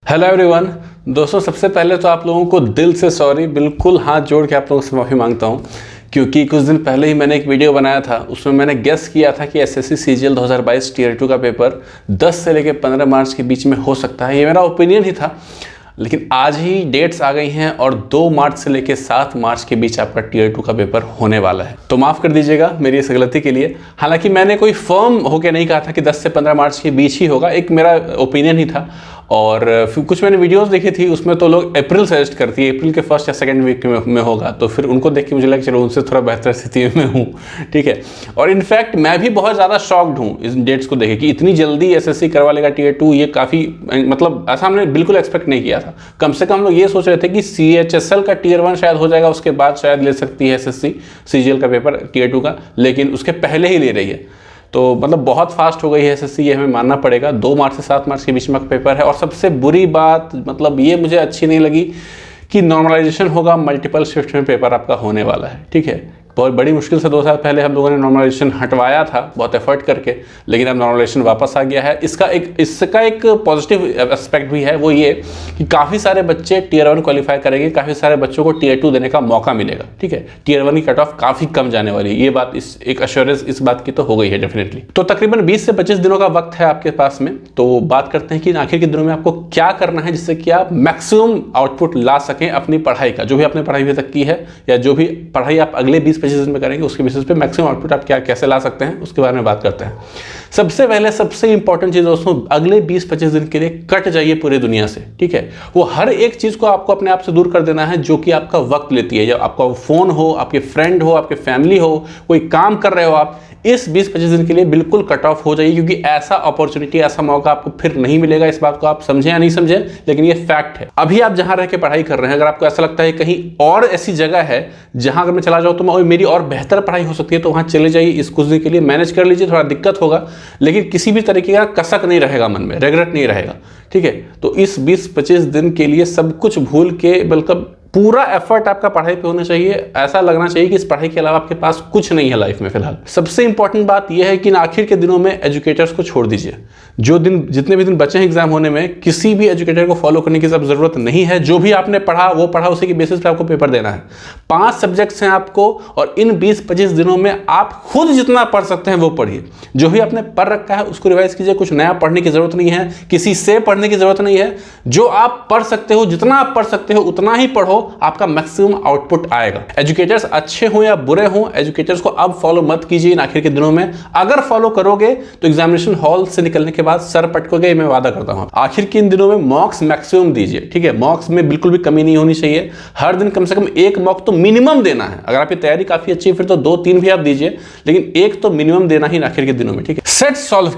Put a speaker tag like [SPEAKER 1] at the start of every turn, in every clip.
[SPEAKER 1] Hello everyone. दोस्तों, सबसे पहले तो आप लोगों को दिल से सॉरी, बिल्कुल हाथ जोड़ के आप लोगों से माफ़ी मांगता हूं, क्योंकि कुछ दिन पहले ही मैंने एक वीडियो बनाया था। उसमें मैंने गेस किया था कि एसएससी सीजीएल 2022 टियर 2 का पेपर 10 से लेकर 15 मार्च के बीच में हो सकता है। ये मेरा ओपिनियन ही था, लेकिन आज ही डेट्स आ गई हैं और 2 मार्च से लेकर 7 मार्च के बीच आपका टियर 2 का पेपर होने वाला है। तो माफ़ कर दीजिएगा मेरी इस गलती के लिए। हालांकि मैंने कोई फर्म होकर नहीं कहा था कि 10 से 15 मार्च के बीच ही होगा, एक मेरा ओपिनियन ही था। और फिर कुछ मैंने वीडियोस देखी थी, उसमें तो लोग अप्रैल सजेस्ट करती है, अप्रैल के फर्स्ट या सेकंड वीक में होगा। तो फिर उनको देख के मुझे लगा चलो उनसे थोड़ा बेहतर स्थिति में हूँ, ठीक है। और इनफैक्ट मैं भी बहुत ज़्यादा शॉक्ड हूँ इस डेट्स को देखे कि इतनी जल्दी एसएससी करवा लेगा टियर 2। ये काफ़ी मतलब ऐसा हमने बिल्कुल एक्सपेक्ट नहीं किया था। कम से कम हम लोग ये सोच रहे थे कि CHSL का टियर 1 शायद हो जाएगा, उसके बाद शायद ले सकती है एसएससी सीजीएल का पेपर टियर 2 का, लेकिन उसके पहले ही ले रही है। तो मतलब बहुत फास्ट हो गई है एसएससी, ये हमें मानना पड़ेगा। 2 मार्च से 7 मार्च के बीच में पेपर है। और सबसे बुरी बात मतलब ये मुझे अच्छी नहीं लगी कि नॉर्मलाइजेशन होगा, मल्टीपल शिफ्ट में पेपर आपका होने वाला है, ठीक है। बहुत बड़ी मुश्किल से 2 साल पहले हम लोगों ने नॉर्मलाइजेशन हटवाया था बहुत एफर्ट करके, लेकिन अब नॉर्मलाइजेशन वापस आ गया है। इसका एक पॉजिटिव एस्पेक्ट भी है, वो ये कि काफ़ी सारे बच्चे टियर 1 क्वालिफाई करेंगे, काफ़ी सारे बच्चों को टियर 2 देने का मौका मिलेगा, ठीक है। टियर 1 की कट ऑफ काफ़ी कम जाने वाली है, ये बात एक एश्योरेंस इस बात की तो हो गई है डेफिनेटली। तो तकरीबन 20 से 25 दिनों का वक्त है आपके पास में। तो बात करते हैं कि आखिर के दिनों में आपको क्या करना है जिससे कि आप मैक्सिमम आउटपुट ला सकें अपनी पढ़ाई का। जो भी आपने पढ़ाई अभी तक की है या जो भी पढ़ाई आप अगले 20-25 दिन में करेंगे, उसके बेसिस पे मैक्सिमम आउटपुट आप कैसे ला सकते हैं उसके बारे में बात करते हैं। सबसे पहले सबसे इंपॉर्टेंट चीज दोस्तों, अगले 20-25 दिन के लिए कट जाइए पूरी दुनिया से, ठीक है। वो हर एक चीज को आपको अपने आप से दूर कर देना है जो कि आपका वक्त लेती है। या आपका फोन हो, आपके फ्रेंड हो, आपके फैमिली हो, कोई काम कर रहे हो आप, इस 20-25 दिन के लिए बिल्कुल कट ऑफ हो जाइए, क्योंकि ऐसा अपॉर्चुनिटी, ऐसा मौका आपको फिर नहीं मिलेगा। इस बात को आप समझें या नहीं समझें, लेकिन ये फैक्ट है। अभी आप जहां रह के पढ़ाई कर रहे हैं, अगर आपको ऐसा लगता है कहीं और ऐसी जगह है जहां अगर मैं चला जाऊं तो मेरी और बेहतर पढ़ाई हो सकती है, तो वहां चले जाइए। इस कुछ दिन के लिए मैनेज कर लीजिए, थोड़ा दिक्कत होगा, लेकिन किसी भी तरीके का कसक नहीं रहेगा मन में, रिग्रेट नहीं रहेगा, ठीक है। तो इस 20-25 दिन के लिए सब कुछ भूल के बिल्कुल पूरा एफर्ट आपका पढ़ाई पे होना चाहिए। ऐसा लगना चाहिए कि इस पढ़ाई के अलावा आपके पास कुछ नहीं है लाइफ में फिलहाल। सबसे इंपॉर्टेंट बात यह है कि आखिर के दिनों में एजुकेटर्स को छोड़ दीजिए। जितने भी दिन बचे हैं एग्जाम होने में, किसी भी एजुकेटर को फॉलो करने की सब जरूरत नहीं है। जो भी आपने पढ़ा वो पढ़ा, उसी के बेसिस पे आपको पेपर देना है। 5 सब्जेक्ट्स हैं आपको, और इन 20-25 दिनों में आप खुद जितना पढ़ सकते हैं वो पढ़िए। जो भी आपने पढ़ रखा है उसको रिवाइज कीजिए। कुछ नया पढ़ने की जरूरत नहीं है, किसी से पढ़ने की जरूरत नहीं है। जो आप पढ़ सकते हो, जितना आप पढ़ सकते हो उतना ही पढ़ो, आपका मैक्सिमम आउटपुट आएगा। एजुकेटर्स अच्छे हो या बुरे हो, एजुकेटर्स को अब फॉलो मत कीजिए इन आखिर के दिनों में। अगर फॉलो करोगे तो एग्जामिनेशन हॉल से निकलने के बाद सर पटकोगे, मैं वादा करता हूं। आखिर के इन दिनों में मॉक्स मैक्सिमम दीजिए, ठीक है। मॉक्स में बिल्कुल भी कमी नहीं होनी चाहिए। हर दिन कम से कम 1 मॉक तो मिनिमम देना है। अगर आपकी तैयारी काफी अच्छी है फिर तो 2-3 भी आप दीजिए, लेकिन 1 तो मिनिमम देना ही आखिर के दिनों में, ठीक है। सेट सॉल्व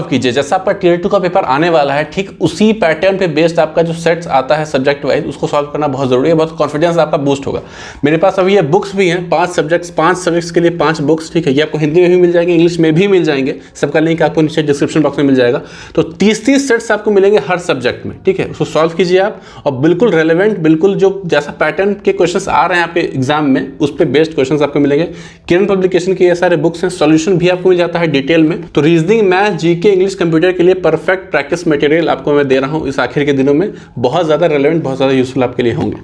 [SPEAKER 1] कीजिए। जैसा आपका टियर 2 का पेपर आने वाला है, ठीक उसी पैटर्न पे बेस्ड आपका जो सेट्स आता है सब्जेक्ट वाइज, उसको सॉल्व करना बहुत जरूरी है। बहुत कॉन्फिडेंस आपका बूस्ट होगा। मेरे पास अभी ये बुक्स भी हैं, 5 सब्जेक्ट्स के लिए 5 बुक्स, ठीक है। ये आपको हिंदी में भी मिल जाएंगे, इंग्लिश में भी मिल जाएंगे। सबका लिंक आपको नीचे डिस्क्रिप्शन बॉक्स में मिल जाएगा। तो 30-30 सेट्स आपको मिलेंगे हर सब्जेक्ट में, ठीक है। उसको सॉल्व कीजिए आप, और बिल्कुल रेलेवेंट, बिल्कुल जो जैसा पैटर्न के क्वेश्चंस आ रहे हैं आपके एग्जाम में, उस पर बेस्ड क्वेश्चंस आपको मिलेंगे। किरण पब्लिकेशन के ये सारे बुक्स हैं, सॉल्यूशन भी आपको मिल जाता है डिटेल में। तो reasoning, math, GK, English, computer के लिए परफेक्ट प्रैक्टिस मटेरियल आपको मैं दे रहा हूँ इस आखिर के दिनों में। बहुत ज्यादा रेलेवेंट, बहुत ज्यादा यूजफुल आपके लिए होंगे।